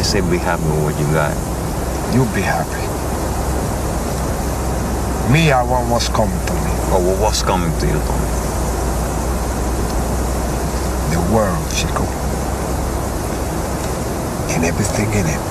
say be happy with what you got. You be happy. Me, I want what's coming to me. Oh, well, what's coming to you, Tommy? The world, Chico. And everything in it.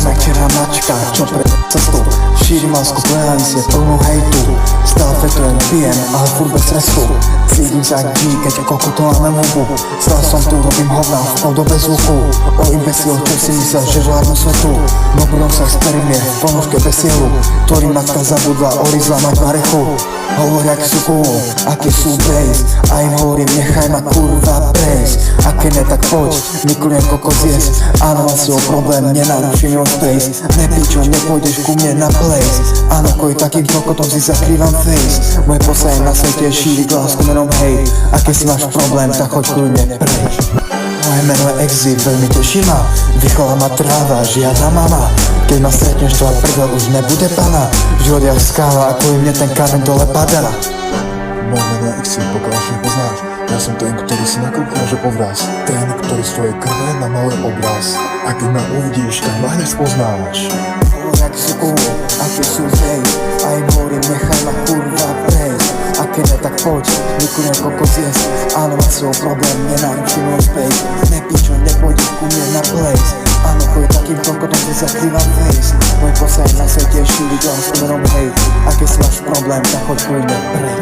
Večera mačka, čo pre cestu šíri lásku, plejali si plnú hejtu. Stále fetujem, pijem, ale furt bez stresu. Cítim sa jak G, keď kokoto máme hubu. Stále som tu, robím hovna, v podobe zvuku. O imbecil, čo si myslel, že vládnu svetu. No budom sa experimentovať v ponožke bez sielu, ktorý matka zabudla, orizla mať na rechu. Hovoria, ak sú cool, aký sú bass, a im hovorím, nechaj ma kurva prejsť. A keď ne, tak poď, miklujem kokos jesť. Áno, mám svoj problém, nenaruším your space. Nepičo, nepôjdeš ku mne na place. Áno, koj takým kokotom si zakrývam face. Moje poslanie na svete je šíriť lásku menom hate. A keď si máš problém, tak choď kľudne preč. Moje meno je Exit, veľmi teší ma. Vychová ma tráva, žiadna mama. Keď ma stretneš, tvoj prdel už nebude pana. Život je skála, ako im mne ten kameň dole padá. Moje meno je Exit, pokiaľ ešte nepoznáš. Ja som ten, ktorý si nakrúkne, že povraz. Ten, ktorý svojej krve namaluje obraz. A keď ma uvidíš, tak ma hneď spoznáš. Hovoria, ak sú cool, aký sú bass, a im hovorím, nechaj ma kurva prejsť. A keď ne, tak poď, miklujem kokos jesť. Áno, mám svoj problém, nenaruším your space. Nepičo, nepôjdeš ku mne na place. Áno, koj takým kokotom si zakrývam face. Môj poslanie na svete je šíriť lásku menom hate. A keď si máš problém, tak choď kľudne preč.